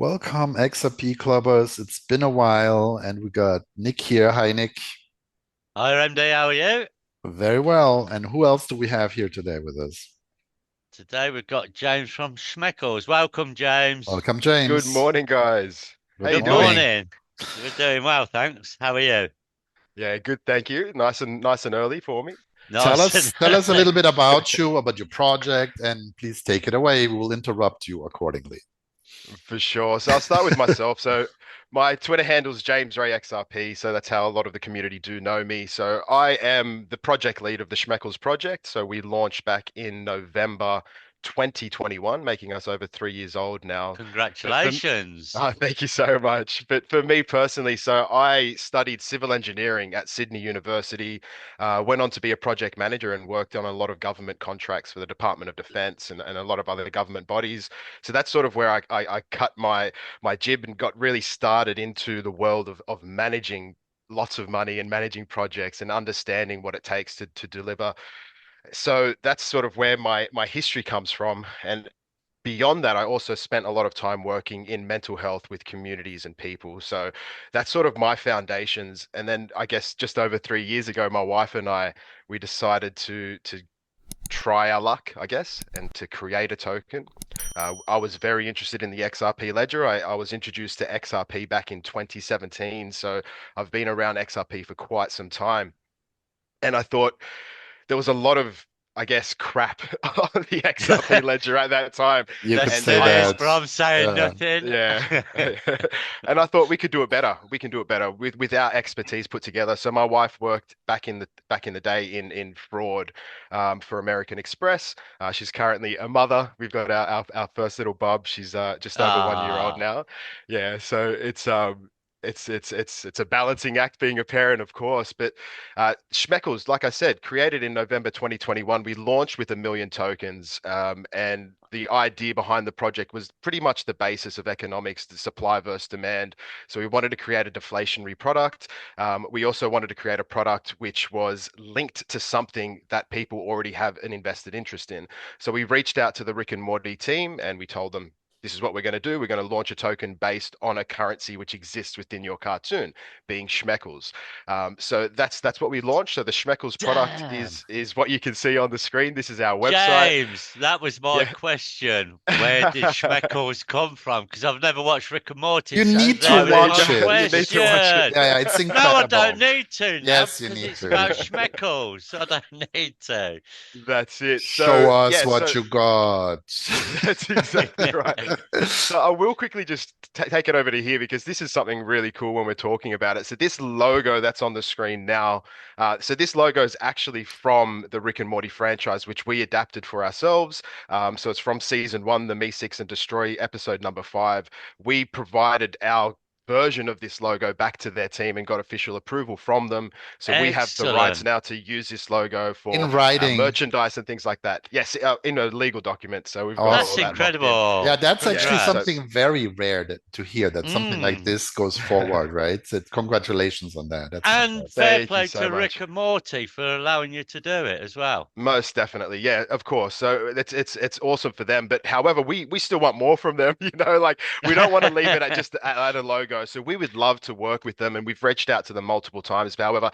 Welcome, XRP clubbers. It's been a while, and we got Nick here. Hi, Nick. Hi, MD, how are you? Very well. And who else do we have here today with us? Today we've got James from Schmeckles. Welcome, James. Welcome, Good James. morning, guys. How Good you Good doing? morning. morning. We're doing well, thanks. How are you? Yeah, good, thank you. Nice and early for me. Tell Nice and us, tell us a little bit about you, about your project, and please take it away. We will interrupt you accordingly. For sure. So I'll start with myself. So my Twitter handle is James Ray XRP. So that's how a lot of the community do know me. So I am the project lead of the Schmeckles project. So we launched back in November 2021, making us over 3 years old now. But for congratulations. Oh, thank you so much. But for me personally, so I studied civil engineering at Sydney University, went on to be a project manager and worked on a lot of government contracts for the Department of Defense and a lot of other government bodies. So that's sort of where I cut my jib and got really started into the world of managing lots of money and managing projects and understanding what it takes to deliver. So that's sort of where my history comes from. And beyond that, I also spent a lot of time working in mental health with communities and people. So that's sort of my foundations. And then I guess just over 3 years ago, my wife and we decided to try our luck, I guess, and to create a token. I was very interested in the XRP Ledger. I was introduced to XRP back in 2017. So I've been around XRP for quite some time. And I thought there was a lot of, I guess, crap on the XRP ledger at that time. You could Let's And say do I, this, that. but I'm saying Uh, nothing. yeah. And I thought we could do it better. We can do it better with our expertise put together. So my wife worked back in the day in fraud for American Express. She's currently a mother. We've got our first little bub. She's just over 1 year old Ah, now. Yeah, so it's a balancing act being a parent, of course, but Schmeckles, like I said, created in November 2021. We launched with 1 million tokens, and the idea behind the project was pretty much the basis of economics, the supply versus demand. So we wanted to create a deflationary product. We also wanted to create a product which was linked to something that people already have an invested interest in. So we reached out to the Rick and Morty team and we told them, this is what we're going to do. We're going to launch a token based on a currency which exists within your cartoon, being Schmeckles. So that's what we launched. So the Schmeckles product damn. is what you can see on the screen. This is our website. James, that was my Yeah. question. Where did Schmeckles come from? Because I've never watched Rick and Morty, you so need to Oh, there is there you my watch go. it. You need to watch it. question. Yeah, yeah, it's No, I don't incredible. need to now Yes, you because need it's to. about Schmeckles. I don't need to. That's it. Show So us yeah, what so you got. that's exactly right. So I will quickly just take it over to here because this is something really cool when we're talking about it. So this logo that's on the screen now, so this logo is actually from the Rick and Morty franchise, which we adapted for ourselves. So it's from season one, the Me Six and Destroy episode number 5. We provided our version of this logo back to their team and got official approval from them. So we have the rights Excellent. now to use this logo for In writing. merchandise and things like that. Yes, in a legal document. So we've got all That's Oh, that locked in. yeah, incredible. that's actually Yeah. So Congrats. something very rare to hear that something like Mm. this goes forward, right? So congratulations on that. That's And fantastic. fair thank you play so to Rick much. and Morty for allowing you to do it as well. Most definitely. Yeah, of course. So it's awesome for them. But however, we still want more from them, like we don't want to leave it at just at a logo. So we would love to work with them and we've reached out to them multiple times. However,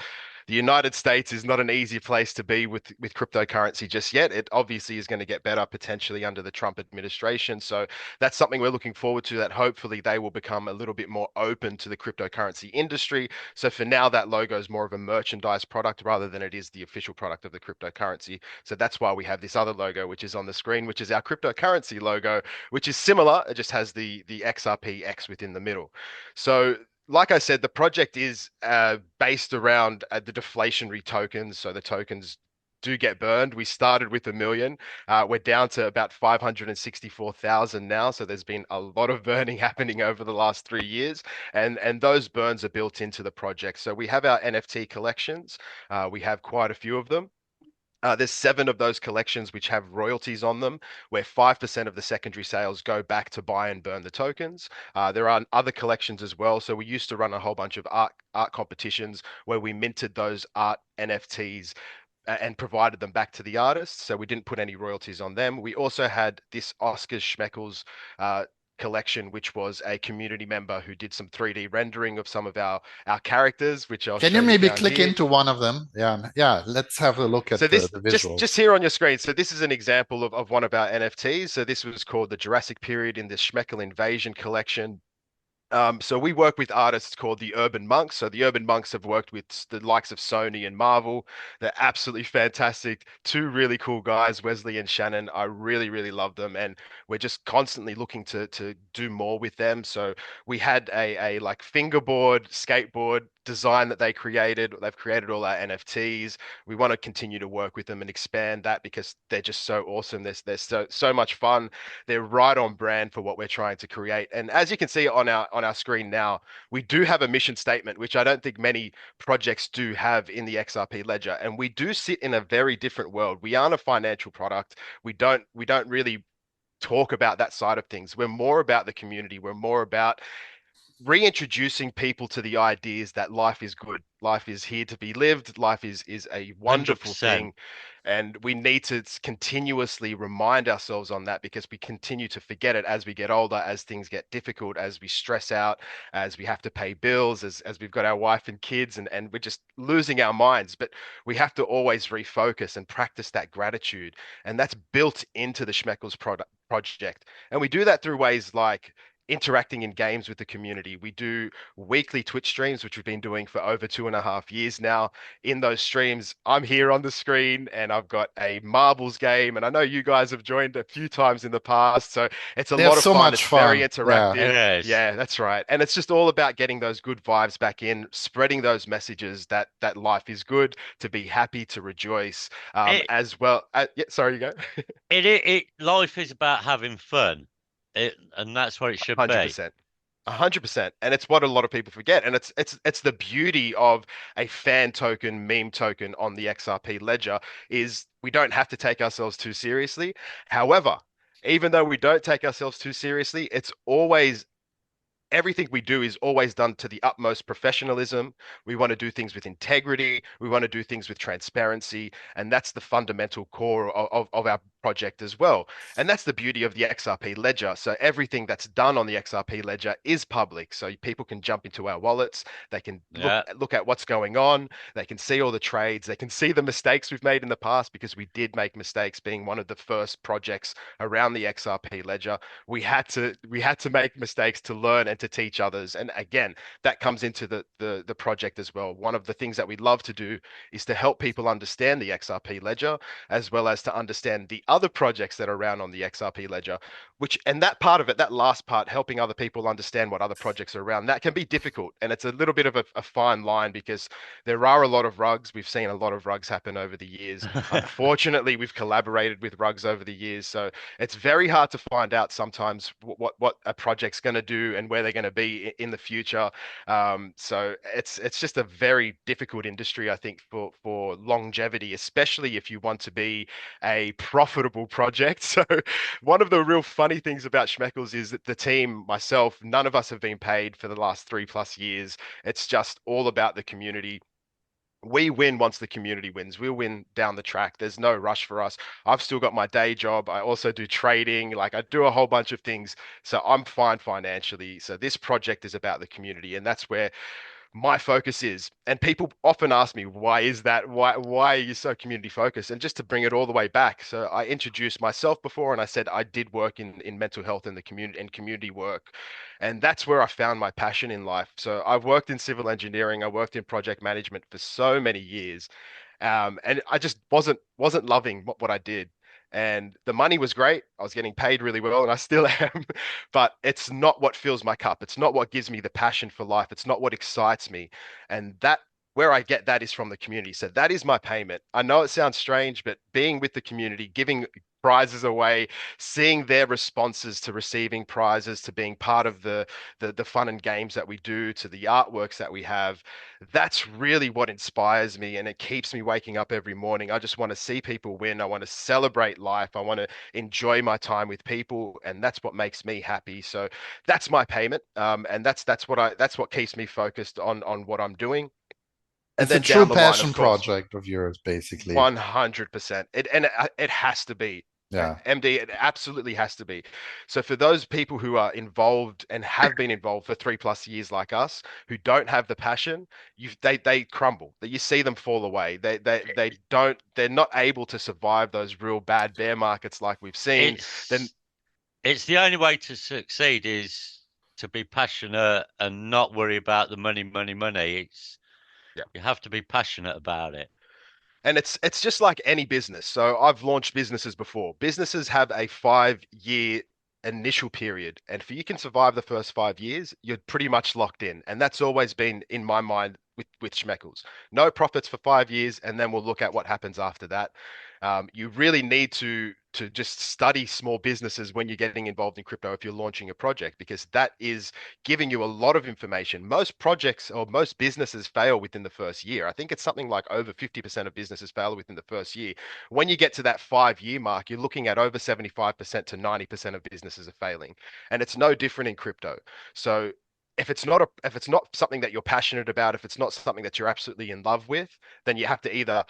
the United States is not an easy place to be with cryptocurrency just yet. It obviously is going to get better potentially under the Trump administration. So that's something we're looking forward to, that hopefully they will become a little bit more open to the cryptocurrency industry. So for now, that logo is more of a merchandise product rather than it is the official product of the cryptocurrency. So that's why we have this other logo, which is on the screen, which is our cryptocurrency logo, which is similar. It just has the XRPX within the middle. So like I said, the project is based around the deflationary tokens. So the tokens do get burned. We started with 1 million. We're down to about 564,000 now. So there's been a lot of burning happening over the last 3 years, and those burns are built into the project. So we have our NFT collections. We have quite a few of them. There's 7 of those collections which have royalties on them, where 5% of the secondary sales go back to buy and burn the tokens. There are other collections as well. So we used to run a whole bunch of art competitions where we minted those art NFTs and provided them back to the artists. So we didn't put any royalties on them. We also had this Oscars Schmeckles uh, Collection, which was a community member who did some 3D rendering of some of our characters, which I'll Can show you you maybe down click here. into one of them? Yeah, yeah. Let's have a look So at this the just visuals. here on your screen. So this is an example of one of our NFTs. So this was called the Jurassic Period in the Schmeckles Invasion Collection. So we work with artists called the Urban Monks. So the Urban Monks have worked with the likes of Sony and Marvel. They're absolutely fantastic. Two really cool guys, Wesley and Shannon. I really, really love them, and we're just constantly looking to do more with them. So we had a like fingerboard, skateboard design that they created. They've created all our NFTs. We want to continue to work with them and expand that because they're just so awesome. They're so much fun. They're right on brand for what we're trying to create. And as you can see on our screen now, we do have a mission statement, which I don't think many projects do have in the XRP Ledger. And we do sit in a very different world. We aren't a financial product. We don't really talk about that side of things. We're more about the community. We're more about reintroducing people to the ideas that life is good. Life is here to be lived. Life is a wonderful 100%. thing. And we need to continuously remind ourselves on that because we continue to forget it as we get older, as things get difficult, as we stress out, as we have to pay bills, as we've got our wife and kids, and we're just losing our minds. But we have to always refocus and practice that gratitude. And that's built into the Schmeckles project. And we do that through ways like interacting in games with the community. We do weekly Twitch streams, which we've been doing for over 2.5 years now. In those streams, I'm here on the screen and I've got a marbles game. And I know you guys have joined a few times in the past. So it's a They're lot of so fun. much It's very fun. Yeah. interactive. It is. Yeah, that's right. And it's just all about getting those good vibes back in, spreading those messages that life is good, to be happy, to rejoice, It, as well. Yeah, sorry, you go. life is about having fun. And that's what it should be. 100%. 100%. And it's what a lot of people forget. And it's the beauty of a fan token, meme token on the XRP ledger is we don't have to take ourselves too seriously. However, even though we don't take ourselves too seriously, it's always everything we do is always done to the utmost professionalism. We want to do things with integrity. We want to do things with transparency. And that's the fundamental core of our project as well. And that's the beauty of the XRP ledger. So everything that's done on the XRP ledger is public. So people can jump into our wallets. They can Yeah. look at what's going on. They can see all the trades. They can see the mistakes we've made in the past because we did make mistakes being one of the first projects around the XRP ledger. We had to make mistakes to learn and to teach others. And again, that comes into the project as well. One of the things that we love to do is to help people understand the XRP ledger as well as to understand the other projects that are around on the XRP ledger, and that part of it, that last part, helping other people understand what other projects are around, that can be difficult. And it's a little bit of a fine line because there are a lot of rugs. We've seen a lot of rugs happen over the years. Unfortunately, we've collaborated with rugs over the years. So it's very hard to find out sometimes what a project's going to do and where they're going to be in the future. So it's just a very difficult industry, I think, for longevity, especially if you want to be a profitable project. So one of the real funny things about Schmeckles is that the team, myself, none of us have been paid for the last 3+ years. It's just all about the community. We win once the community wins. We'll win down the track. There's no rush for us. I've still got my day job. I also do trading. Like I do a whole bunch of things. So I'm fine financially. So this project is about the community. And that's where my focus is. And people often ask me, why is that? Why are you so community focused? And just to bring it all the way back. So I introduced myself before and I said I did work in mental health in the community and community work. And that's where I found my passion in life. So I've worked in civil engineering, I worked in project management for so many years. And I just wasn't loving what I did. And the money was great. I was getting paid really well, and I still am. But it's not what fills my cup. It's not what gives me the passion for life. It's not what excites me. And that where I get that is from the community. So that is my payment. I know it sounds strange, but being with the community, giving prizes away, seeing their responses to receiving prizes, to being part of the fun and games that we do, to the artworks that we have, that's really what inspires me and it keeps me waking up every morning. I just want to see people win. I want to celebrate life. I want to enjoy my time with people, and that's what makes me happy. So that's my payment, and that's what keeps me focused on what I'm doing. And It's a then true down the line, of passion course, project of yours, basically. 100%. It has to be. Yeah. MD, it absolutely has to be. So for those people who are involved and have been involved for 3+ years like us, who don't have the passion, they crumble. That you see them fall away. They're not able to survive those real bad bear markets like we've seen. Then It's the only way to succeed is to be passionate and not worry about the money, money, money. You have to be passionate about it. And it's just like any business. So I've launched businesses before. Businesses have a 5-year initial period, and if you can survive the first 5 years, you're pretty much locked in. And that's always been in my mind with Schmeckles. No profits for 5 years, and then we'll look at what happens after that. You really need to just study small businesses when you're getting involved in crypto if you're launching a project, because that is giving you a lot of information. Most projects or most businesses fail within the first year. I think it's something like over 50% of businesses fail within the first year. When you get to that 5-year mark, you're looking at over 75% to 90% of businesses are failing. And it's no different in crypto. So if it's not something that you're passionate about, if it's not something that you're absolutely in love with, then you have to either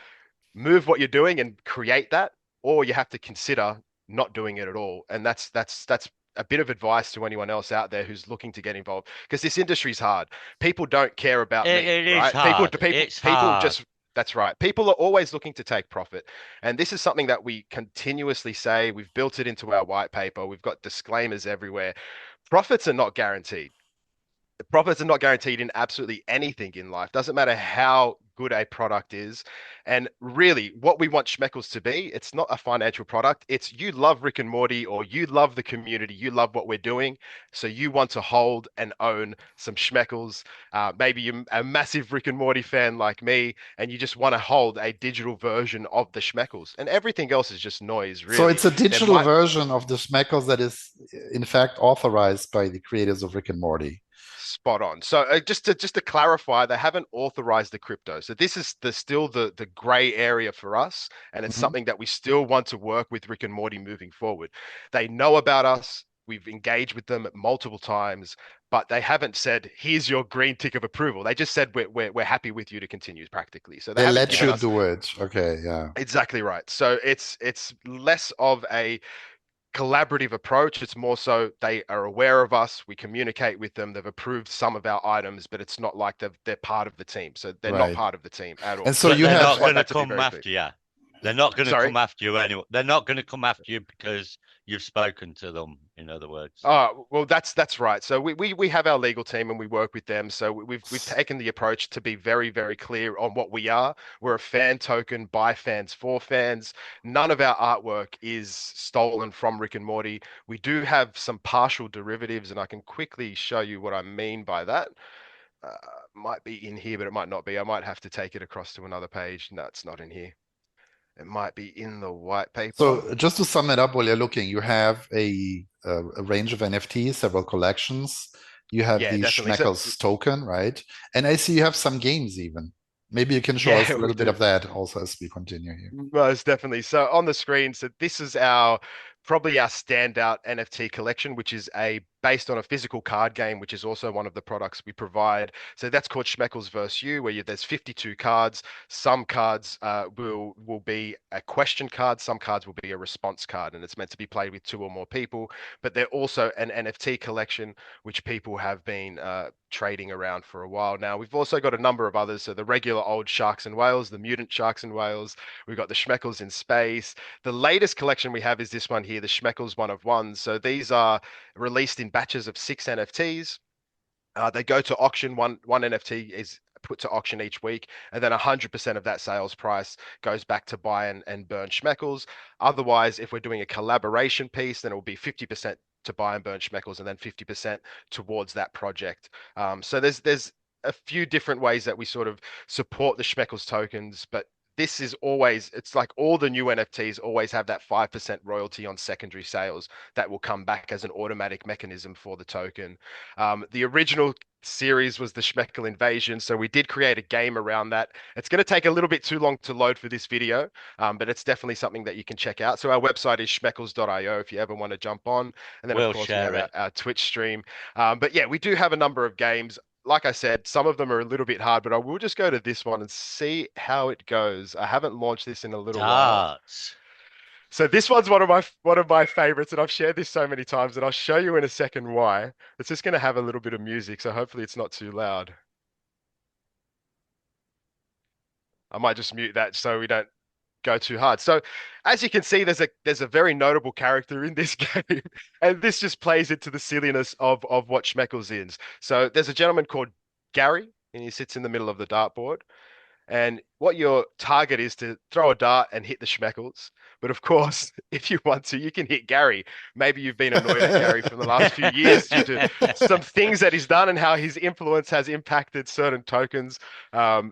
move what you're doing and create that, or you have to consider not doing it at all. And that's a bit of advice to anyone else out there who's looking to get involved, because this industry's hard. People don't care about me, It is right? People hard. It's people hard. just That's right. People are always looking to take profit. And this is something that we continuously say. We've built it into our white paper. We've got disclaimers everywhere. Profits are not guaranteed. The profits are not guaranteed in absolutely anything in life. Doesn't matter how good a product is. And really, what we want Schmeckles to be, it's not a financial product. It's you love Rick and Morty, or you love the community, you love what we're doing. So you want to hold and own some Schmeckles. Maybe you're a massive Rick and Morty fan like me, and you just want to hold a digital version of the Schmeckles. And everything else is just noise, So really. it's a There digital might version of the Schmeckles that is, in fact, authorized by the creators of Rick and Morty. Spot on. So just to clarify, they haven't authorized the crypto. So this is still the gray area for us, and it's Mhm. something that we still want to work with Rick and Morty moving forward. They know about us. We've engaged with them multiple times, but they haven't said, "Here's your green tick of approval." They just said, "We're happy with you to continue," practically. So they They haven't let given you us do it. Okay, yeah. exactly right. So it's less of a collaborative approach. It's more so they are aware of us. We communicate with them. They've approved some of our items, but it's not like they're part of the team. So they're not Right. part of the team at And all. so But you they're And I have just not want going to that to be come very clear. after you. They're not going to Sorry. come after you anyway. They're not going to come after you because you've spoken to them, in other words. Oh, well, that's right. So we have our legal team and we work with them. So we've taken the approach to be very, very clear on what we are. We're a fan token by fans for fans. None of our artwork is stolen from Rick and Morty. We do have some partial derivatives, and I can quickly show you what I mean by that. Uh, Might be in here, but it might not be. I might have to take it across to another page. No, it's not in here. It might be in the white paper. So just to sum it up while you're looking, you have a range of NFTs, several collections. You have Yeah, the definitely. So Schmeckles token, right? And I see you have some games even. Maybe you can show us yeah, a we little bit do. of that also as we continue here. Most definitely. So on the screen, so this is our probably our standout NFT collection, which is a based on a physical card game, which is also one of the products we provide. So that's called Schmeckles vs. You, where there's 52 cards. Some cards will be a question card, some cards will be a response card, and it's meant to be played with 2 or more people. But they're also an NFT collection, which people have been trading around for a while now. We've also got a number of others. So the regular old sharks and whales, the mutant sharks and whales. We've got the Schmeckles in space. The latest collection we have is this one here, the Schmeckles One of Ones. So these are released in batches of 6 NFTs. They go to auction. One NFT is put to auction each week, and then 100% of that sales price goes back to buy and burn Schmeckles. Otherwise, if we're doing a collaboration piece, then it will be 50% to buy and burn Schmeckles, and then 50% towards that project. So there's a few different ways that we sort of support the Schmeckles tokens, but this is always, it's like all the new NFTs always have that 5% royalty on secondary sales that will come back as an automatic mechanism for the token. The original series was the Schmeckle Invasion, so we did create a game around that. It's going to take a little bit too long to load for this video, but it's definitely something that you can check out. So our website is schmeckles.io if you ever want to jump on. And then, of We'll course, we have share it. our Twitch stream. But yeah, we do have a number of games. Like I said, some of them are a little bit hard, but I will just go to this one and see how it goes. I haven't launched this in a little while. Darts. So this one's one of my favorites, and I've shared this so many times, and I'll show you in a second why. It's just going to have a little bit of music, so hopefully it's not too loud. I might just mute that so we don't go too hard. So as you can see, there's a very notable character in this game, and this just plays into the silliness of what Schmeckles is. So there's a gentleman called Gary, and he sits in the middle of the dartboard. And what your target is to throw a dart and hit the Schmeckles. But of course, if you want to, you can hit Gary. Maybe you've been annoyed at Gary for the last few years due to some things that he's done and how his influence has impacted certain tokens.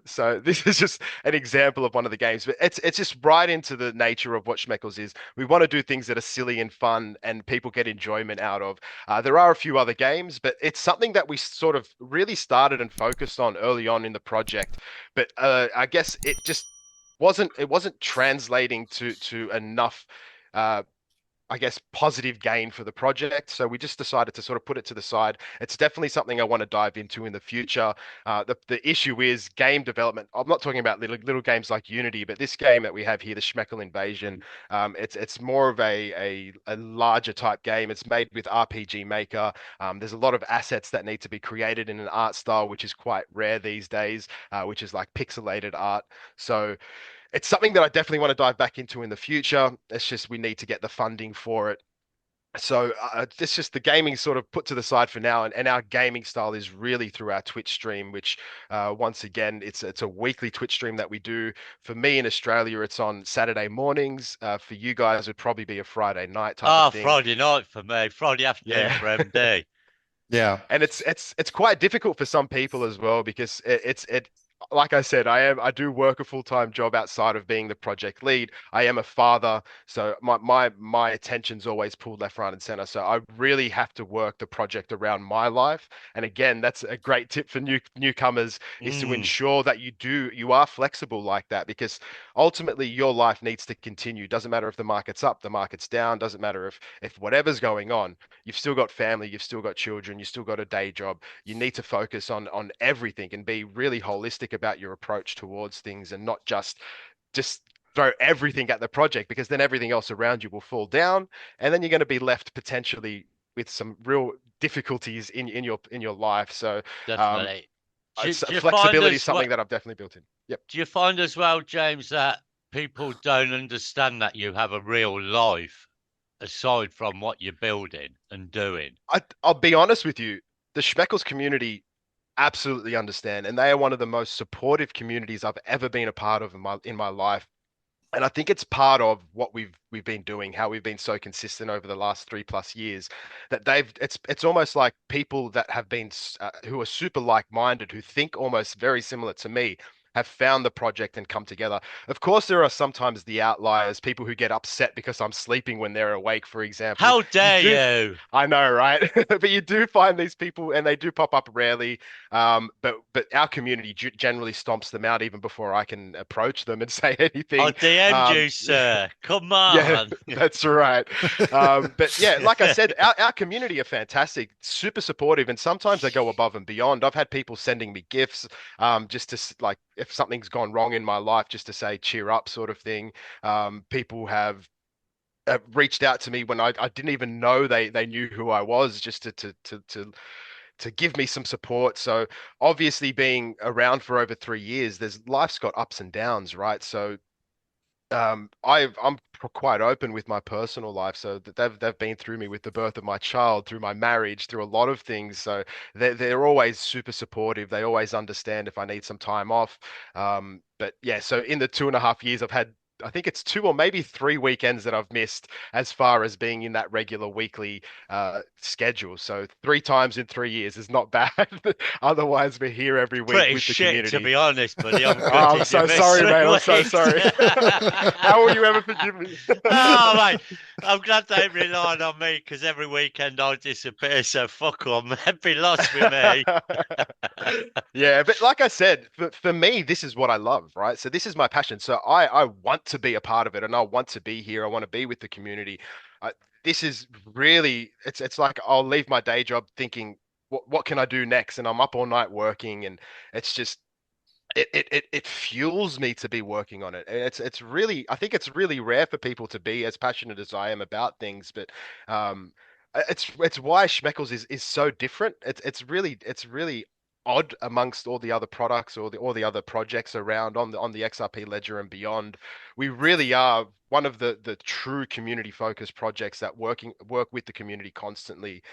So this is just an example of one of the games, but it's just right into the nature of what Schmeckles is. We want to do things that are silly and fun and people get enjoyment out of. There are a few other games, but it's something that we sort of really started and focused on early on in the project. But I guess it wasn't translating to enough I guess positive gain for the project. So we just decided to sort of put it to the side. It's definitely something I want to dive into in the future. The issue is game development. I'm not talking about little games like Unity, but this game that we have here, the Schmeckle Invasion, it's more of a larger type game. It's made with RPG Maker. There's a lot of assets that need to be created in an art style, which is quite rare these days, which is like pixelated art. So it's something that I definitely want to dive back into in the future. It's just we need to get the funding for it. So it's just the gaming sort of put to the side for now, and our gaming style is really through our Twitch stream, which once again it's a weekly Twitch stream that we do. For me in Australia, it's on Saturday mornings. For you guys, it'd probably be a Friday night type of thing. Friday night for me, Friday afternoon Yeah. for MD. Yeah. And it's quite difficult for some people as well because it like I said, I do work a full-time job outside of being the project lead. I am a father, so my attention's always pulled left, right, and center. So I really have to work the project around my life. And again, that's a great tip for newcomers is to ensure that you are flexible like that, because ultimately your life needs to continue. Doesn't matter if the market's up, the market's down, doesn't matter if whatever's going on. You've still got family, you've still got children, you've still got a day job. You need to focus on everything and be really holistic about your approach towards things, and not just throw everything at the project, because then everything else around you will fall down, and then you're going to be left potentially with some real difficulties in your life. So Definitely. Do you find flexibility is as something well, that I've definitely built in. Yep. do you find as well, James, that people don't understand that you have a real life aside from what you're building and doing? I'll be honest with you, the Schmeckles community absolutely understand, and they are one of the most supportive communities I've ever been a part of in my life. And I think it's part of what we've been doing, how we've been so consistent over the last 3+ years, that it's almost like people that have been who are super like-minded, who think almost very similar to me, have found the project and come together. Of course, there are sometimes the outliers, people who get upset because I'm sleeping when they're awake, for example. How dare you? I know, right? But you do find these people, and they do pop up rarely. But our community generally stomps them out even before I can approach them and say anything. I DM'd you, sir. Come Yeah, on. that's right. But yeah, like I said, our community are fantastic, super supportive, and sometimes they go above and beyond. I've had people sending me gifts, just to like if something's gone wrong in my life, just to say cheer up, sort of thing. People have reached out to me when I didn't even know they knew who I was, just to give me some support. So obviously, being around for over 3 years, life's got ups and downs, right? So I'm quite open with my personal life, so that they've been through me with the birth of my child, through my marriage, through a lot of things. So they're always super supportive. They always understand if I need some time off. But yeah, so in the 2.5 years, I've had, I think it's 2 or maybe 3 weekends that I've missed as far as being in that regular weekly schedule. So 3 times in 3 years is not bad. Otherwise, we're here every week Pretty with the shit, to community. be honest, buddy. I'm Oh, I'm gutted so you missed sorry, 3 mate. I'm so weeks. sorry. How will you ever forgive me? Oh, mate. I'm glad they relied on me, because every weekend I disappear, so fuck them. They'd be lost with me. Yeah, but like I said, for me, this is what I love, right? So this is my passion. So I want to be a part of it, and I want to be here. I want to be with the community. Uh, this is really, it's like I'll leave my day job thinking, what can I do next? And I'm up all night working, and it's just it fuels me to be working on it. And it's really, I think it's really rare for people to be as passionate as I am about things, but it's why Schmeckles is so different. It's really odd amongst all the other products or the other projects around on the XRP Ledger and beyond. We really are one of the true community focused projects that work with the community constantly.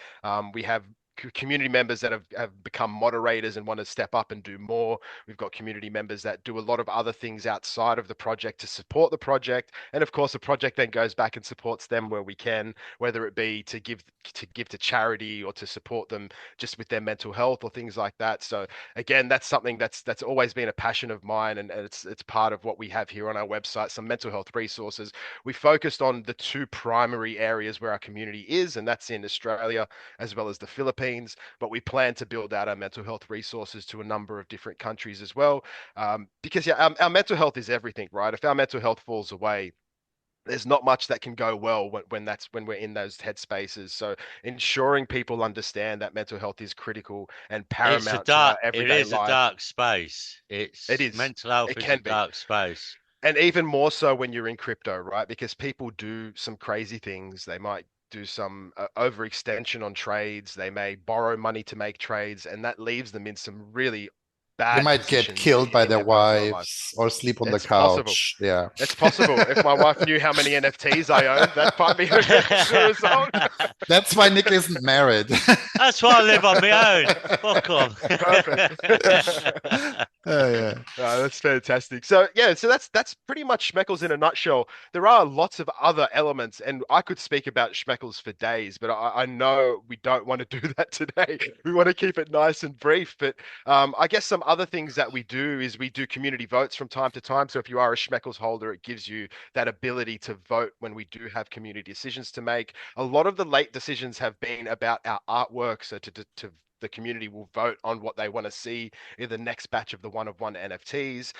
We have community members that have become moderators and want to step up and do more. We've got community members that do a lot of other things outside of the project to support the project. And of course, the project then goes back and supports them where we can, whether it be to give to charity or to support them just with their mental health or things like that. So again, that's something that's always been a passion of mine, and it's part of what we have here on our website, some mental health resources. We focused on the two primary areas where our community is, and that's in Australia as well as the Philippines, but we plan to build out our mental health resources to a number of different countries as well. Because yeah, our mental health is everything, right? If our mental health falls away, there's not much that can go well when we're in those headspaces. So ensuring people understand that mental health is critical and paramount to our it everyday is a life. dark space. It is. Mental health It is a can be. dark space. And even more so when you're in crypto, right? Because people do some crazy things. They might do some overextension on trades. They may borrow money to make trades, and that leaves them in some really They bad might get positions killed by in their their personal life. wives or sleep on the It's possible. couch. Yeah. It's possible. If my wife knew how many NFTs I owned, that might be the result. That's why Nick isn't married. That's why I live on my own. Fuck off. Perfect. Yeah. That's fantastic. So yeah, so that's pretty much Schmeckles in a nutshell. There are lots of other elements, and I could speak about Schmeckles for days, but I know we don't want to do that today. We want to keep it nice and brief. But I guess some other things that we do is we do community votes from time to time. So if you are a Schmeckles holder, it gives you that ability to vote when we do have community decisions to make. A lot of the late decisions have been about our artwork, so to the community will vote on what they want to see in the next batch of the one-of-one NFTs.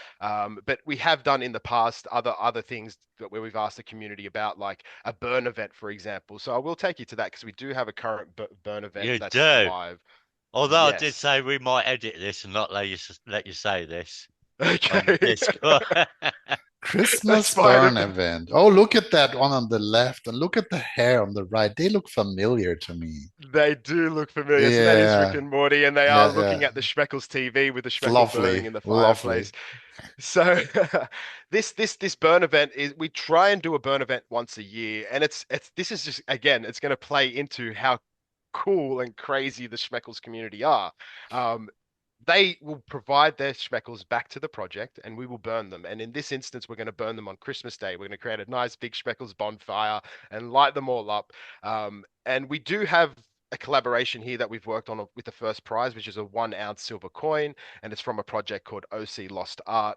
But we have done in the past other things where we've asked the community about, like a burn event, for example. So I will take you to that because we do have a current burn event You that's do. live. Although I did Yes. say we might edit this and not let you say this on Okay. Discord. Christmas fine. burn event. Oh, look at that one on the left and look at the hair on the right. They look familiar to me. They do look familiar. So that is Rick Yeah. and Morty, and they are looking at the Schmeckles TV with the It's Schmeckle burning lovely. in the Lovely. fireplace. So this burn event is, we try and do a burn event once a year, and this is just, again, it's going to play into how cool and crazy the Schmeckles community are. They will provide their Schmeckles back to the project, and we will burn them. And in this instance, we're going to burn them on Christmas Day. We're going to create a nice big Schmeckles bonfire and light them all up. And we do have a collaboration here that we've worked on with the first prize, which is a 1 ounce silver coin, and it's from a project called OC Lost Art.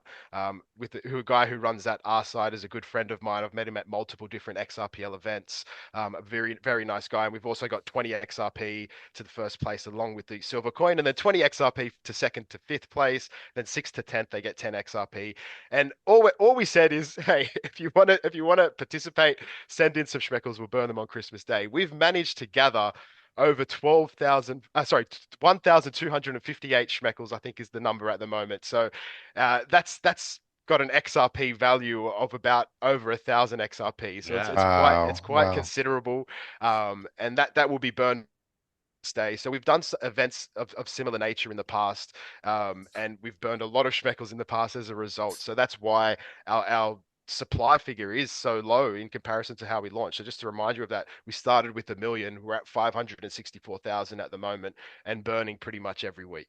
With a guy who runs that art site is a good friend of mine. I've met him at multiple different XRPL events. A very, very nice guy. And we've also got 20 XRP to the first place along with the silver coin, and then 20 XRP to second to fifth place. Then 6th to 10th, they get 10 XRP. And all we said is, hey, if you want to participate, send in some Schmeckles. We'll burn them on Christmas Day. We've managed to gather over 1,258 Schmeckles, I think is the number at the moment. So that's got an XRP value of about over 1,000 XRP. So Yeah. it's quite Wow. considerable. And that will be burned day. So we've done events of similar nature in the past, and we've burned a lot of Schmeckles in the past as a result. So that's why our supply figure is so low in comparison to how we launched. So just to remind you of that, we started with 1 million. We're at 564,000 at the moment, and burning pretty much every week.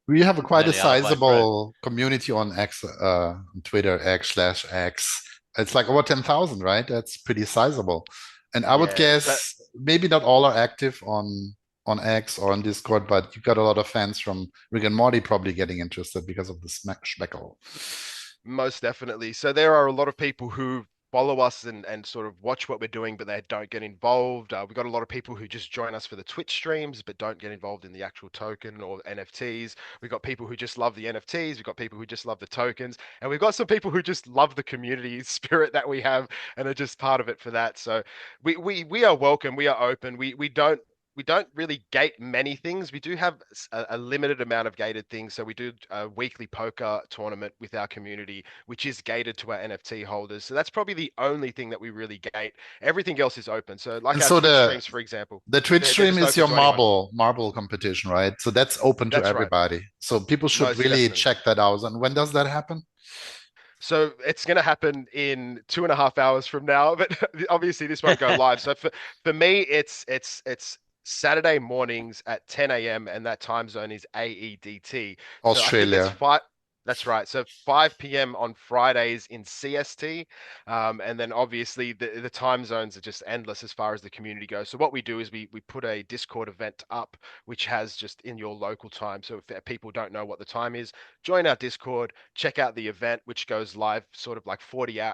We have quite a Nearly halfway through. sizable community on on Twitter, X/X. It's like over 10,000, right? That's pretty sizable. And I would Yeah, guess maybe not all are active on X or on Discord, but you got a lot of fans from Rick and Morty probably getting interested because of the Schmeckle. most definitely. So there are a lot of people who follow us and sort of watch what we're doing, but they don't get involved. We've got a lot of people who just join us for the Twitch streams, but don't get involved in the actual token or NFTs. We've got people who just love the NFTs. We've got people who just love the tokens. And we've got some people who just love the community spirit that we have and are just part of it for that. So we are welcome. We are open. We don't we don't really gate many things. We do have a limited amount of gated things. So we do a weekly poker tournament with our community, which is gated to our NFT holders. So that's probably the only thing that we really gate. Everything else is open. So like And our so Twitch streams, for example, the Twitch they're stream just is open your to anyone. marble competition, right? So that's open to That's right. everybody. So people should Most really definitely. check that out. And when does that happen? So it's going to happen in 2.5 hours from now, but obviously this won't go live. So for me, it's Saturday mornings at 10 a.m. and that time zone is AEDT. So I think it's Australia. five. That's right. So 5 p.m. on Fridays in CST. And then obviously the time zones are just endless as far as the community goes. So what we do is we put a Discord event up, which has just in your local time. So if people don't know what the time is, join our Discord, check out the event, which goes live sort of like 48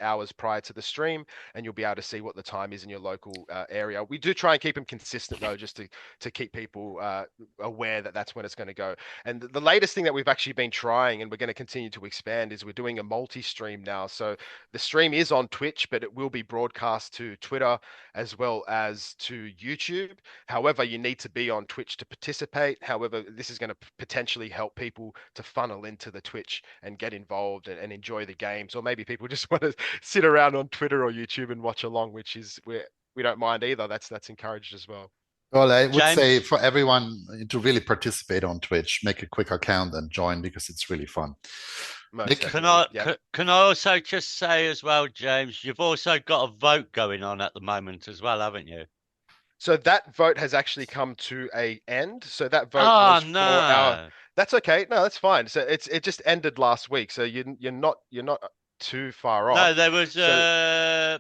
hours prior to the stream, and you'll be able to see what the time is in your local area. We do try and keep them consistent though, just to keep people aware that that's when it's going to go. And the latest thing that we've actually been trying, and we're going to continue to expand, is we're doing a multi-stream now. So the stream is on Twitch, but it will be broadcast to Twitter as well as to YouTube. However, you need to be on Twitch to participate. However, this is going to potentially help people to funnel into the Twitch and get involved and enjoy the games. Or maybe people just want to sit around on Twitter or YouTube and watch along, which is where we don't mind either. That's encouraged as well. Well, I would say James, for everyone to really participate on Twitch, make a quick account and join because it's really fun. Most Nick? definitely. Yeah. can I also just say as well, James, you've also got a vote going on at the moment as well, haven't you? So that vote has actually come to a end. So that vote Oh was for our. no. That's okay. No, that's fine. So it just ended last week. So you're not too far off. No, there was So a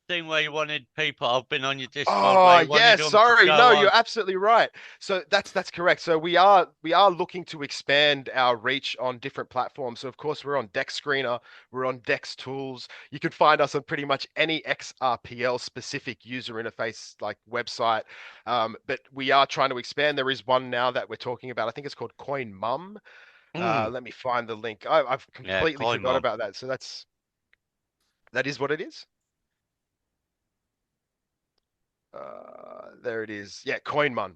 thing where you wanted people. I've been on your Discord oh where you yeah, wanted them to sorry. No, go on. you're absolutely right. So that's correct. So we are looking to expand our reach on different platforms. So of course we're on Dex Screener, we're on Dex Tools. You can find us on pretty much any XRPL specific user interface like website. But we are trying to expand. There is one now that we're talking about. I think it's called Coin Mum. Let me find the link. I've Yeah, completely coin forgot mom. about that. So that is what it is. There it is. Yeah, CoinMon.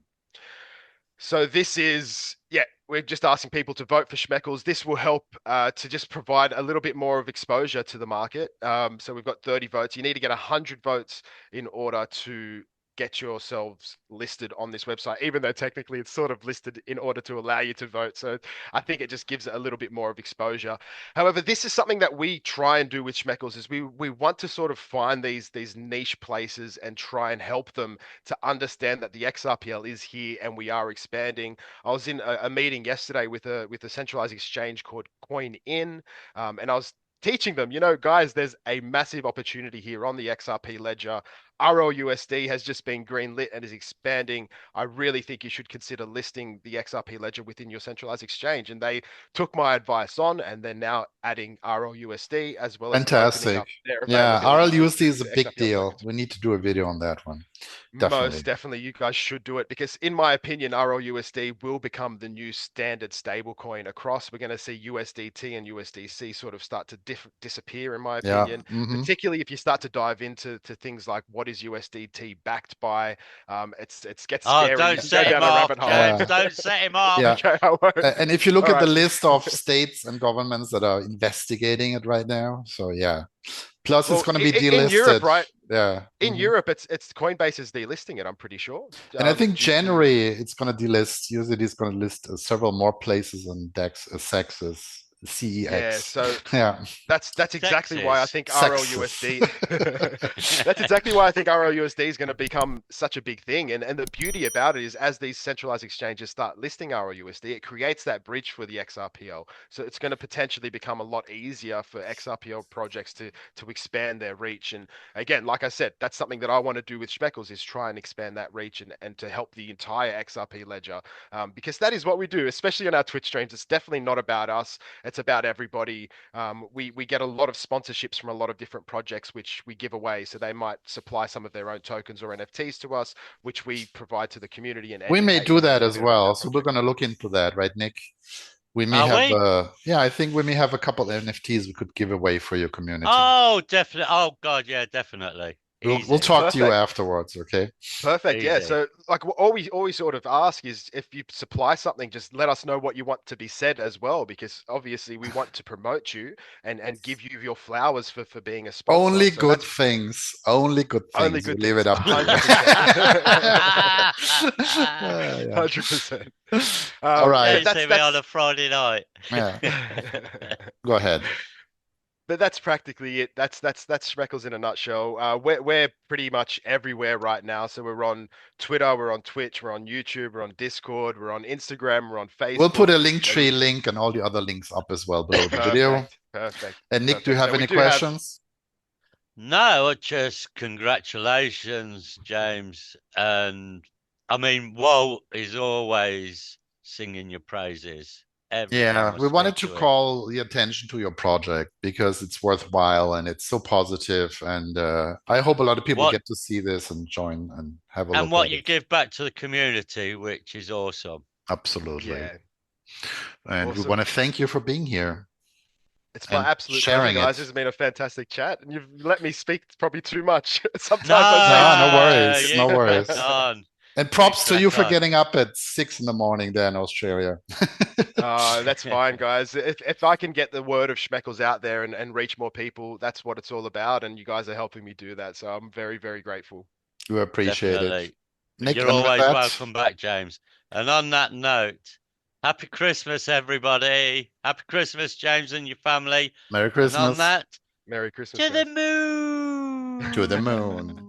So this is, yeah, we're just asking people to vote for Schmeckles. This will help to just provide a little bit more of exposure to the market. So we've got 30 votes. You need to get 100 votes in order to get yourselves listed on this website, even though technically it's sort of listed in order to allow you to vote. So I think it just gives it a little bit more of exposure. However, this is something that we try and do with Schmeckles is we want to sort of find these niche places and try and help them to understand that the XRPL is here and we are expanding. I was in a meeting yesterday with a centralized exchange called CoinIn, and I was teaching them, guys, there's a massive opportunity here on the XRP ledger. RLUSD has just been greenlit and is expanding. I really think you should consider listing the XRP ledger within your centralized exchange. And they took my advice on, and they're now adding RLUSD as well as opening Fantastic. up their Yeah, availability RLUSD is a to big XRPL deal. tokens. We need to do a video on that one. Most Definitely. definitely, you guys should do it because, in my opinion, RLUSD will become the new standard stablecoin across. We're going to see USDT and USDC sort of start to disappear, in my Yeah. opinion. Hmm. Particularly if you start to dive into things like what is USDT backed by. It gets Oh, scary. You don't can go set him down a off, rabbit hole. James. Yeah. Don't set him off. Yeah. Okay, I won't. And if you look All at the right. list of states and governments that are investigating it right now, so yeah. Plus, it's Well, going to be in Europe, delisted. right? Yeah. In Mhm. Europe, it's Coinbase is delisting it. I'm pretty sure. And I think Due to January it's going to delist. Usually, it's going to list several more places on DEX, CEXes, yeah. CEX. So Yeah, that's exactly why I Texas. think CEXes. RLUSD. That's exactly why I think RLUSD is going to become such a big thing. And the beauty about it is, as these centralized exchanges start listing RLUSD, it creates that bridge for the XRPL. So it's going to potentially become a lot easier for XRPL projects to expand their reach. And again, like I said, that's something that I want to do with Schmeckles is try and expand that reach and to help the entire XRP ledger, because that is what we do, especially on our Twitch streams. It's definitely not about us. It's about everybody. We get a lot of sponsorships from a lot of different projects which we give away. So they might supply some of their own tokens or NFTs to us, which we provide to the community and We may educate do them a that little as bit about well. our So we're project. going to look into that, right, Nick? We may Are have, we? yeah, I think we may have a couple of NFTs we could give away for your community. Oh, definitely. Oh, God, yeah, definitely. We'll Easy. talk to you Perfect. afterwards, okay? Perfect. Yeah. Easy. So like all we sort of ask is if you supply something, just let us know what you want to be said as well, because obviously we want to promote you and give you your flowers for being a sponsor. Only So good that's things. Only good only things. We good leave it things. up to you. 100%. Yeah. 100%. All right. But Don't see me on a Friday night. Yeah. Go ahead. But that's practically it. That's Schmeckles in a nutshell. We're pretty much everywhere right now. So we're on Twitter, we're on Twitch, we're on YouTube, we're on Discord, we're on Instagram, we're on Facebook. We'll put a Linktree link and all the other links up as well below the video. Perfect. And Nick, do you Perfect. have So we any do have- questions? No, just congratulations, James. And I mean, Walt is always singing your praises. Every time Yeah, I we wanted speak to him. call the attention to your project because it's worthwhile and it's so positive. And I hope a lot of people get to see this and join and have a look And what at you it. give back to the community, which is awesome. Absolutely. Yeah. And we Awesome. want to thank you for being here. It's my and absolute pleasure, sharing guys. it. This has been a fantastic chat, and you've let me speak probably too much. Sometimes No, I No worries. you No worries. crack on. And props to you crack for on. getting up at 6 in the morning there in Australia. That's fine, guys. If I can get the word of Schmeckles out there and reach more people, that's what it's all about. And you guys are helping me do that. So I'm very, very grateful. We appreciate Definitely. it. Nick, You're and with always that, welcome back, James. And on that note, happy Christmas, everybody. Happy Christmas, James and your family. Merry And on Christmas. that, Merry Christmas, to the guys. moon. To the moon.